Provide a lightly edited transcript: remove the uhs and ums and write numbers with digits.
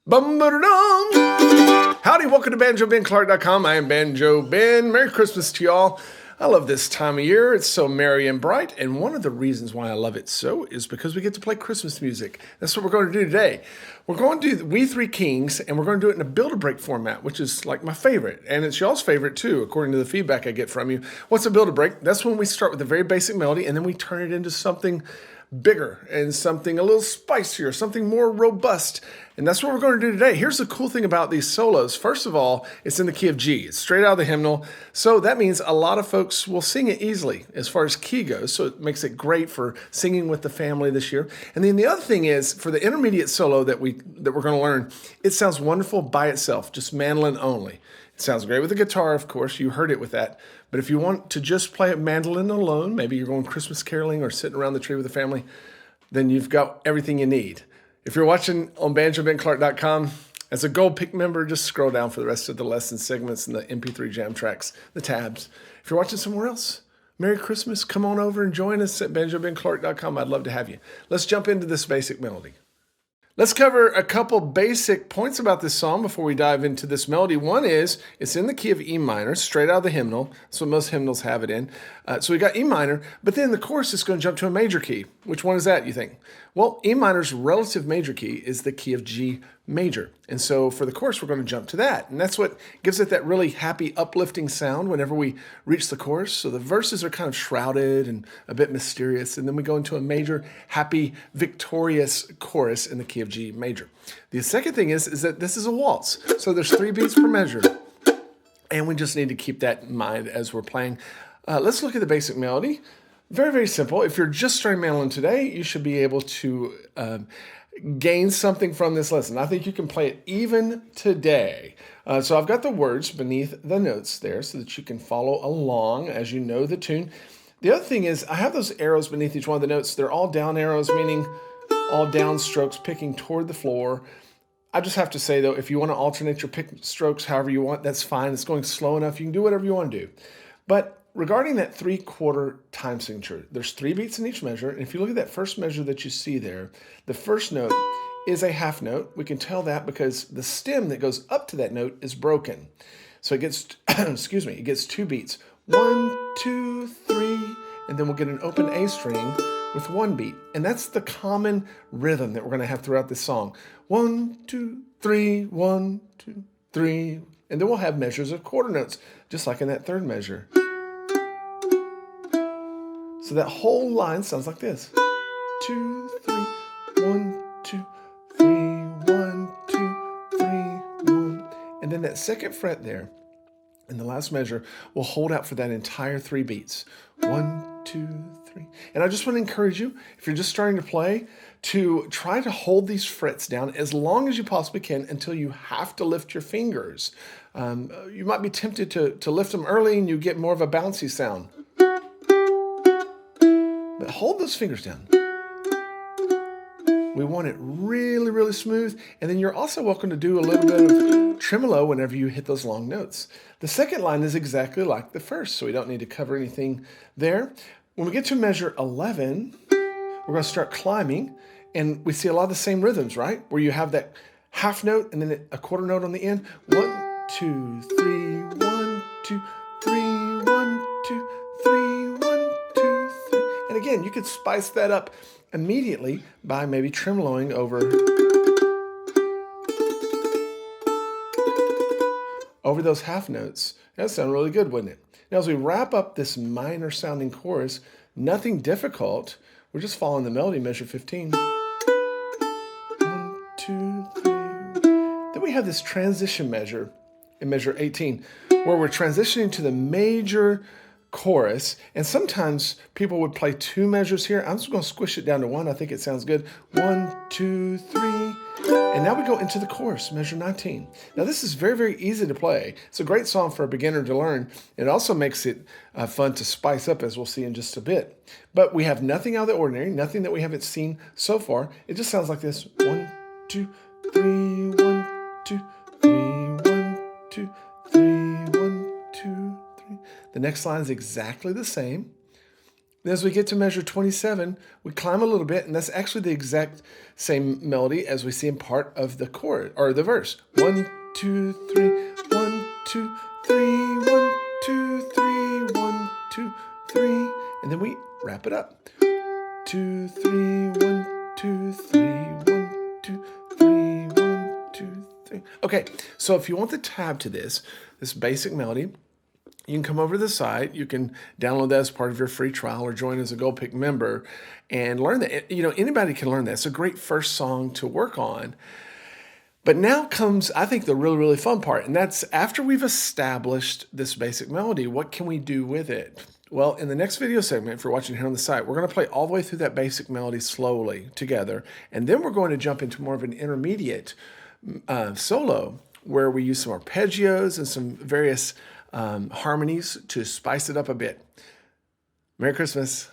Bum-ba-da-dum. Howdy, welcome to BanjoBenClark.com. I am Banjo Ben. Merry Christmas to y'all. I love this time of year. It's so merry and bright, and one of the reasons why I love it so is because we get to play Christmas music. That's what we're going to do today. We're going to do We Three Kings, and we're going to do it in a Build-A-Break format, which is like my favorite, and it's y'all's favorite too, according to the feedback I get from you. What's a Build-A-Break? That's when we start with a very basic melody, and then we turn it into something bigger and something a little spicier, something more robust. And that's what we're going to do today. Here's the cool thing about these solos. First of all, it's in the key of G. It's straight out of the hymnal. So that means a lot of folks will sing it easily as far as key goes. So it makes it great for singing with the family this year. And then the other thing is for the intermediate solo that we're going to learn, it sounds wonderful by itself, just mandolin only. It sounds great with the guitar, of course. You heard it with that. But if you want to just play a mandolin alone, maybe you're going Christmas caroling or sitting around the tree with the family, then you've got everything you need. If you're watching on BanjoBenClark.com, as a Gold Pick member, just scroll down for the rest of the lesson segments and the MP3 jam tracks, the tabs. If you're watching somewhere else, Merry Christmas. Come on over and join us at BanjoBenClark.com. I'd love to have you. Let's jump into this basic melody. Let's cover a couple basic points about this song before we dive into this melody. One is, it's in the key of E minor, straight out of the hymnal. That's what most hymnals have it in. So we got E minor, but then the chorus is going to jump to a major key. Which one is that, you think? Well, E minor's relative major key is the key of G major. And so for the chorus, we're going to jump to that. And that's what gives it that really happy, uplifting sound whenever we reach the chorus. So the verses are kind of shrouded and a bit mysterious. And then we go into a major, happy, victorious chorus in the key of G major. The second thing is that this is a waltz. So there's 3 beats per measure. And we just need to keep that in mind as we're playing. Let's look at the basic melody. Very, very simple. If you're just starting mandolin today, you should be able to gain something from this lesson. I think you can play it even today. So I've got the words beneath the notes there so that you can follow along as you know the tune. The other thing is I have those arrows beneath each one of the notes. They're all down arrows, meaning all down strokes picking toward the floor. I just have to say, though, if you want to alternate your pick strokes however you want, that's fine. It's going slow enough. You can do whatever you want to do. But regarding that 3/4 time signature, there's 3 beats in each measure. And if you look at that first measure that you see there, the first note is a half note. We can tell that because the stem that goes up to that note is broken. So it gets, it gets 2 beats. 1, 2, 3, and then we'll get an open A string with 1 beat. And that's the common rhythm that we're going to have throughout this song. 1, 2, 3, 1, 2, 3. And then we'll have measures of quarter notes, just like in that third measure. So that whole line sounds like this. 2, 3, 1, 2, 3, 1, 2, 3, 1. And then that second fret there in the last measure will hold out for that entire 3 beats. 1, 2, 3. And I just want to encourage you, if you're just starting to play, to try to hold these frets down as long as you possibly can until you have to lift your fingers. You might be tempted to lift them early and you get more of a bouncy sound. But hold those fingers down. We want it really, really smooth. And then you're also welcome to do a little bit of tremolo whenever you hit those long notes. The second line is exactly like the first, so we don't need to cover anything there. When we get to measure 11, we're going to start climbing. And we see a lot of the same rhythms, right? Where you have that half note and then a quarter note on the end. 1, 2, 3, 1, 2, 3, 1, 2, 3, 1, 2, 3. And again, you could spice that up immediately by maybe tremoloing over those half notes. That would sound really good, wouldn't it? Now, as we wrap up this minor sounding chorus, nothing difficult. We're just following the melody, measure 15. 1, 2, 3. Then we have this transition measure in measure 18, where we're transitioning to the major chorus. And sometimes people would play 2 measures here. I'm just going to squish it down to 1. I think it sounds good. 1, 2, 3. And now we go into the chorus, measure 19. Now this is very, very easy to play. It's a great song for a beginner to learn. It also makes it fun to spice up, as we'll see in just a bit. But we have nothing out of the ordinary, nothing that we haven't seen so far. It just sounds like this. 1, 2, 3, 1, 2, 3, 1, 2, 3, 1, 2, 3. The next line is exactly the same. And as we get to measure 27, we climb a little bit, and that's actually the exact same melody as we see in part of the chorus or the verse. 1, 2, 3, 1, 2, 3, 1, 2, 3, 1, 2, 3, and then we wrap it up. 2, 3, 1, 2, 3, 1, 2, 3, 1, 2, 3. Okay, so if you want the tab to this basic melody, you can come over to the site. You can download that as part of your free trial or join as a Gold Pick member and learn that. You know, anybody can learn that. It's a great first song to work on. But now comes, I think, the really, really fun part, and that's after we've established this basic melody, what can we do with it? Well, in the next video segment, if you're watching here on the site, we're going to play all the way through that basic melody slowly together, and then we're going to jump into more of an intermediate solo where we use some arpeggios and some various harmonies to spice it up a bit. Merry Christmas.